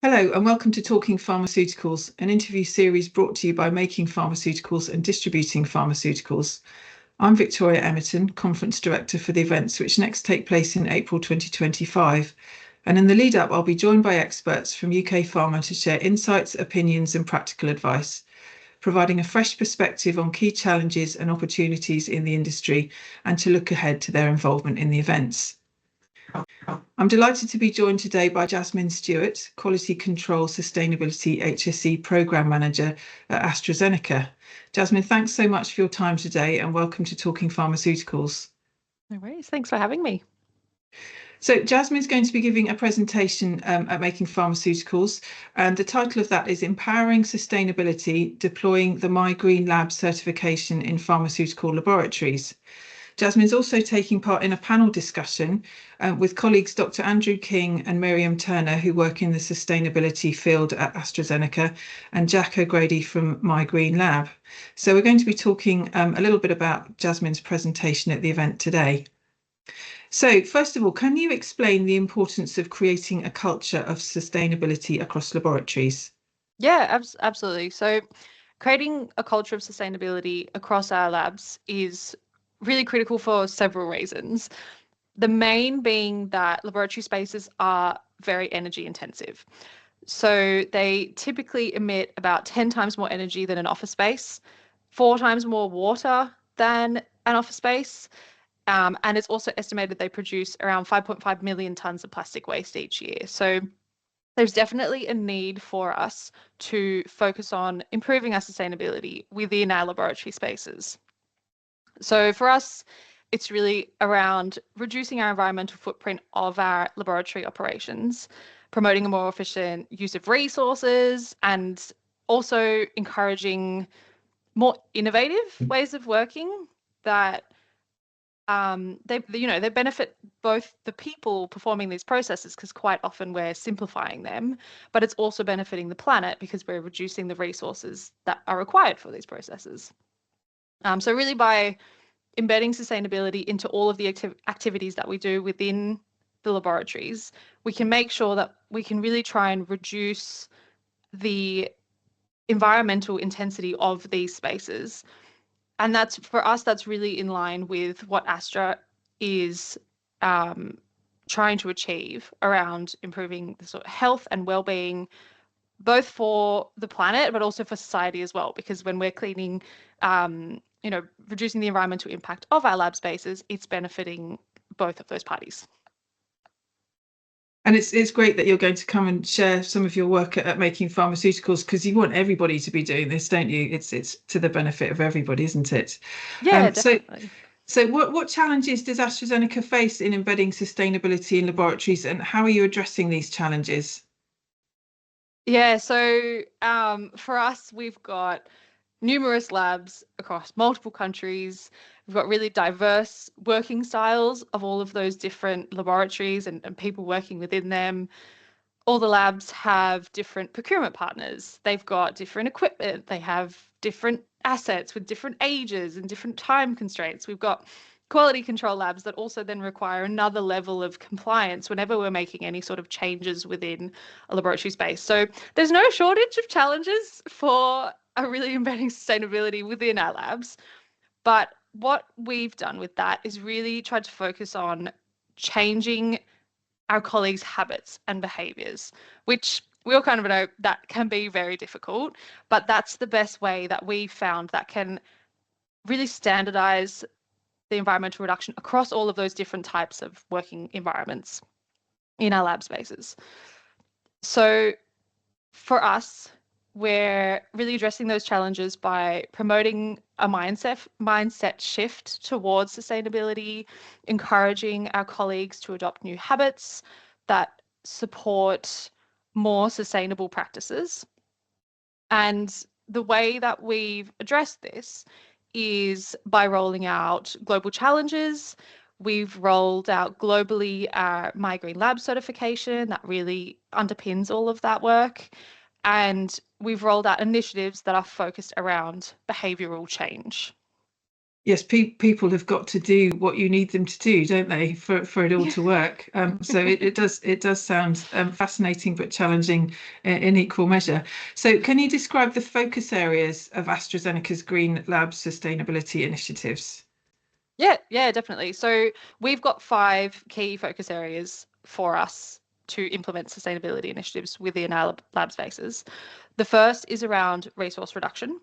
Hello and welcome to Talking Pharmaceuticals, an interview series brought to you by Making Pharmaceuticals and Distributing Pharmaceuticals. I'm Victoria Emerton, Conference Director for the events which next take place in April 2025. And in the lead up, I'll be joined by experts from UK Pharma to share insights, opinions and practical advice, providing a fresh perspective on key challenges and opportunities in the industry and to look ahead to their involvement in the events. I'm delighted to be joined today by Jasmine Stewart, Quality Control Sustainability HSE Program Manager at AstraZeneca. Jasmine, thanks so much for your time today and welcome to Talking Pharmaceuticals. No worries. Thanks for having me. So Jasmine's going to be giving a presentation at Making Pharmaceuticals, and the title of that is Empowering Sustainability, Deploying the My Green Lab Certification in Pharmaceutical Laboratories. Jasmine's also taking part in a panel discussion with colleagues Dr. Andrew King and Miriam Turner, who work in the sustainability field at AstraZeneca, and Jack O'Grady from My Green Lab. So we're going to be talking a little bit about Jasmine's presentation at the event today. So first of all, can you explain the importance of creating a culture of sustainability across laboratories? Yeah, absolutely. So creating a culture of sustainability across our labs is really critical for several reasons. The main being that laboratory spaces are very energy intensive. So they typically emit about 10 times more energy than an office space, 4 times more water than an office space. And it's also estimated they produce around 5.5 million tons of plastic waste each year. So there's definitely a need for us to focus on improving our sustainability within our laboratory spaces. So for us, it's really around reducing our environmental footprint of our laboratory operations, promoting a more efficient use of resources, and also encouraging more innovative ways of working that they benefit both the people performing these processes, because quite often we're simplifying them, but it's also benefiting the planet because we're reducing the resources that are required for these processes. So really by embedding sustainability into all of the activities that we do within the laboratories, we can make sure that we can really try and reduce the environmental intensity of these spaces. And that's, for us, that's really in line with what Astra is trying to achieve around improving the sort of health and well-being, both for the planet, but also for society as well. Because when we're cleaning, reducing the environmental impact of our lab spaces, it's benefiting both of those parties. And it's great that you're going to come and share some of your work at Making Pharmaceuticals, because you want everybody to be doing this, don't you? It's to the benefit of everybody, isn't it? Yeah, definitely. So what challenges does AstraZeneca face in embedding sustainability in laboratories, and how are you addressing these challenges? Yeah, so for us, we've got numerous labs across multiple countries. We've got really diverse working styles of all of those different laboratories and people working within them. All the labs have different procurement partners. They've got different equipment. They have different assets with different ages and different time constraints. We've got quality control labs that also then require another level of compliance whenever we're making any sort of changes within a laboratory space. So there's no shortage of challenges for really embedding sustainability within our labs. But what we've done with that is really tried to focus on changing our colleagues' habits and behaviors, which we all kind of know that can be very difficult, but that's the best way that we found that can really standardize the environmental reduction across all of those different types of working environments in our lab spaces. So for us, we're really addressing those challenges by promoting a mindset shift towards sustainability, encouraging our colleagues to adopt new habits that support more sustainable practices. And the way that we've addressed this is by rolling out global challenges. We've rolled out globally our My Green Lab certification that really underpins all of that work. And we've rolled out initiatives that are focused around behavioural change. Yes, people have got to do what you need them to do, don't they, for it all to work? So it does sound fascinating but challenging in equal measure. So can you describe the focus areas of AstraZeneca's Green Lab sustainability initiatives? Yeah, definitely. So we've got 5 key focus areas for us to implement sustainability initiatives within our lab spaces. The first is around resource reduction.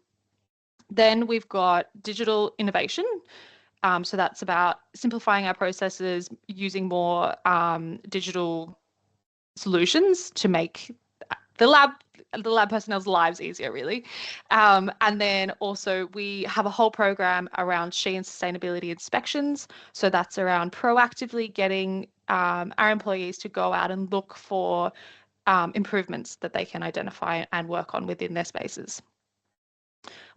Then we've got digital innovation. So that's about simplifying our processes, using more digital solutions to make the lab personnel's lives easier, really. And then also we have a whole program around SHE and sustainability inspections. So that's around proactively getting our employees to go out and look for improvements that they can identify and work on within their spaces.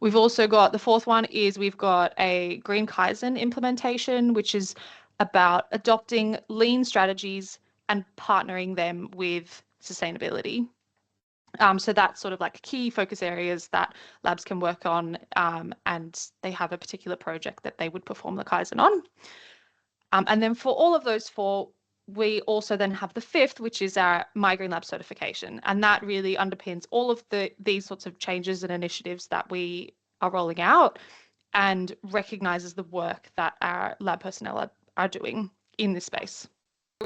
We've also got the fourth one is we've got a Green Kaizen implementation, which is about adopting lean strategies and partnering them with sustainability. So that's sort of like key focus areas that labs can work on, and they have a particular project that they would perform the Kaizen on. And then for all of those 4, we also then have the 5th, which is our My Green Lab certification. And that really underpins all of these sorts of changes and initiatives that we are rolling out and recognizes the work that our lab personnel are doing in this space.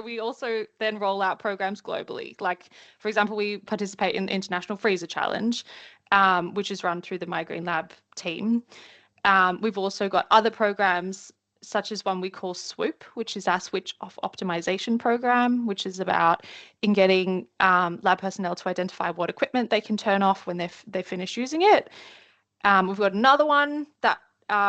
We also then roll out programs globally. Like, for example, we participate in the International Freezer Challenge, which is run through the My Green Lab team. We've also got other programs such as one we call SWOOP, which is our switch off optimization program, which is about in getting lab personnel to identify what equipment they can turn off when they finish using it. We've got another one that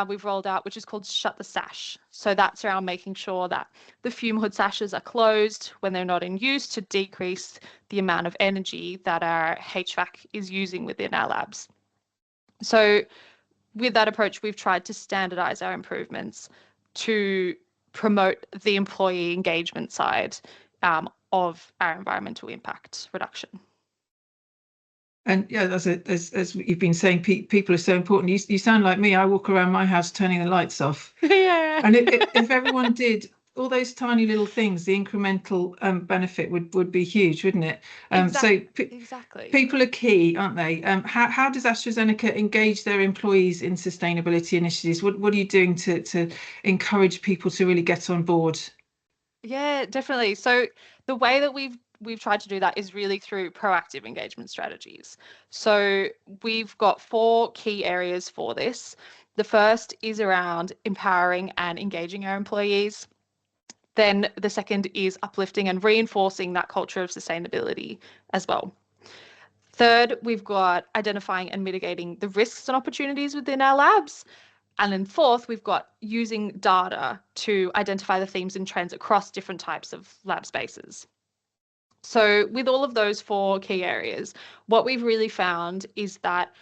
we've rolled out, which is called Shut the Sash. So that's around making sure that the fume hood sashes are closed when they're not in use to decrease the amount of energy that our HVAC is using within our labs. So with that approach, we've tried to standardize our improvements to promote the employee engagement side of our environmental impact reduction. And yeah, as you've been saying, people are so important. You sound like me. I walk around my house turning the lights off. Yeah. And if everyone did all those tiny little things, the incremental benefit would be huge, wouldn't it? Exactly. People are key, aren't they? How does AstraZeneca engage their employees in sustainability initiatives? What are you doing to encourage people to really get on board? Yeah, definitely. So the way that we've tried to do that is really through proactive engagement strategies. So we've got 4 key areas for this. The first is around empowering and engaging our employees. Then the second is uplifting and reinforcing that culture of sustainability as well. Third, we've got identifying and mitigating the risks and opportunities within our labs. And then fourth, we've got using data to identify the themes and trends across different types of lab spaces. So with all of those 4 key areas, what we've really found is that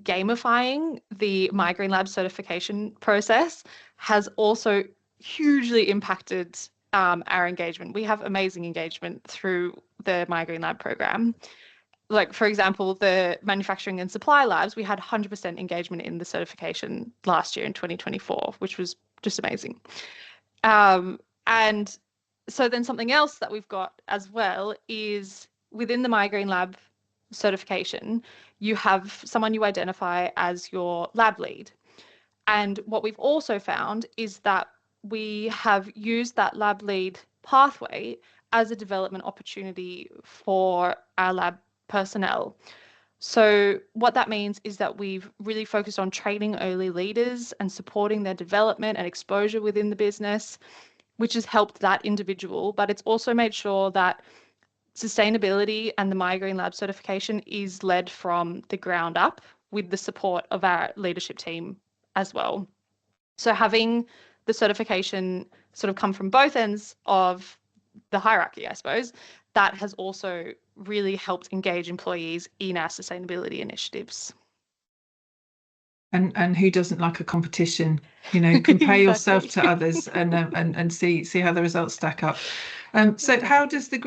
gamifying the My Green Lab certification process has also hugely impacted our engagement. We have amazing engagement through the My Green Lab program. Like, for example, the manufacturing and supply labs, we had 100% engagement in the certification last year in 2024, which was just amazing. And so then something else that we've got as well is within the My Green Lab certification, you have someone you identify as your lab lead. And what we've also found is that we have used that lab lead pathway as a development opportunity for our lab personnel. So what that means is that we've really focused on training early leaders and supporting their development and exposure within the business, which has helped that individual, but it's also made sure that sustainability and the My Green Lab certification is led from the ground up with the support of our leadership team as well. So having the certification sort of come from both ends of the hierarchy, I suppose, that has also really helped engage employees in our sustainability initiatives. And who doesn't like a competition? Compare yourself to others and see how the results stack up. So how does the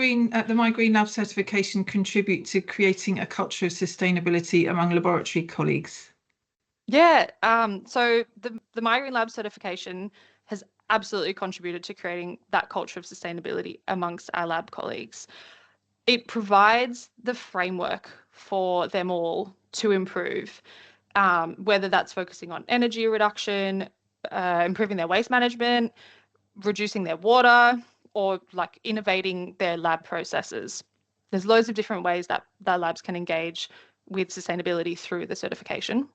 My Green Lab certification contribute to creating a culture of sustainability among laboratory colleagues? Yeah, so the My Green Lab certification has absolutely contributed to creating that culture of sustainability amongst our lab colleagues. It provides the framework for them all to improve, whether that's focusing on energy reduction, improving their waste management, reducing their water, or like innovating their lab processes. There's loads of different ways that labs can engage with sustainability through the certification.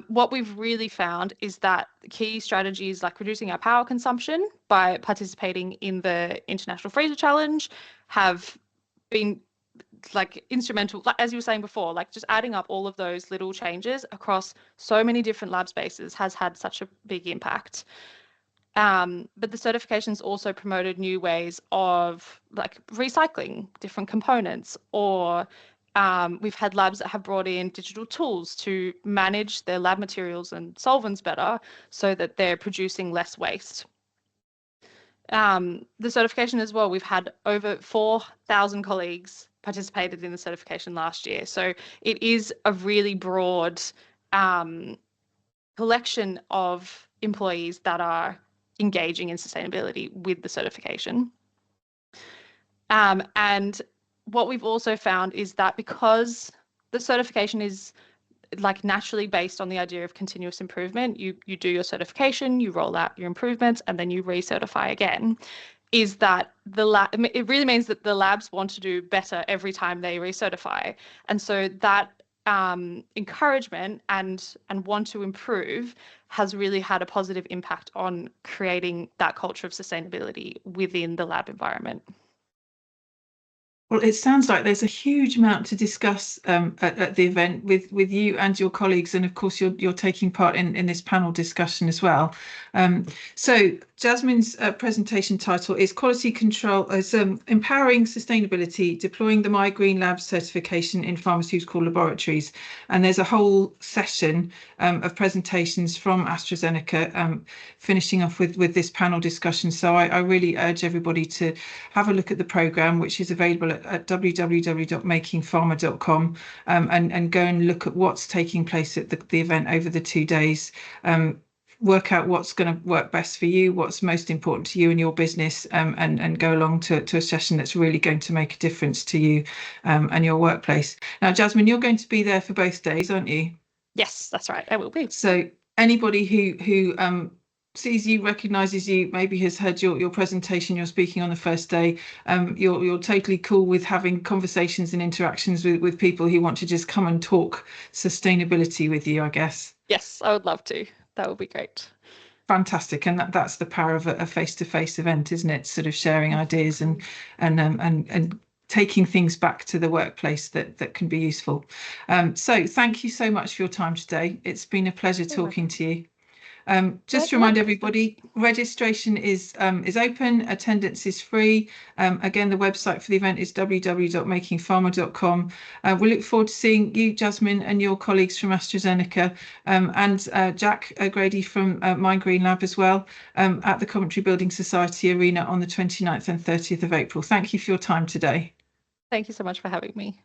What we've really found is that key strategies like reducing our power consumption by participating in the International Freezer Challenge have been like instrumental, like, as you were saying before, like just adding up all of those little changes across so many different lab spaces has had such a big impact. But the certifications also promoted new ways of like recycling different components, or we've had labs that have brought in digital tools to manage their lab materials and solvents better so that they're producing less waste. The certification as well, we've had over 4,000 colleagues participated in the certification last year. So it is a really broad collection of employees that are engaging in sustainability with the certification. And what we've also found is that because the certification is like naturally based on the idea of continuous improvement, you do your certification, you roll out your improvements, and then you recertify again, is that it really means that the labs want to do better every time they recertify. And so that encouragement and want to improve has really had a positive impact on creating that culture of sustainability within the lab environment. Well, it sounds like there's a huge amount to discuss at the event with you and your colleagues, and of course you're taking part in this panel discussion as well. So Jasmine's presentation title is Quality Control as Empowering Sustainability, Deploying the My Green Lab Certification in Pharmaceutical Laboratories. And there's a whole session of presentations from AstraZeneca finishing off with this panel discussion. So I really urge everybody to have a look at the programme, which is available at www.makingpharma.com, and go and look at what's taking place at the event over the 2 days. Work out what's going to work best for you, what's most important to you and your business, and go along to a session that's really going to make a difference to you and your workplace. Now, Jasmine, you're going to be there for both days, aren't you? Yes, that's right. I will be. So anybody who sees you, recognises you, maybe has heard your presentation, you're speaking on the first day, you're totally cool with having conversations and interactions with people who want to just come and talk sustainability with you, I guess. Yes, I would love to. That would be great. Fantastic, and that's the power of a face-to-face event, isn't it? Sort of sharing ideas and taking things back to the workplace that can be useful. So thank you so much for your time today. It's been a pleasure talking to you. Just to remind everybody, registration is open, attendance is free. Again, the website for the event is www.makingpharma.com. We look forward to seeing you, Jasmine, and your colleagues from AstraZeneca, and Jack Grady from My Green Lab as well, at the Coventry Building Society Arena on the 29th and 30th of April. Thank you for your time today. Thank you so much for having me.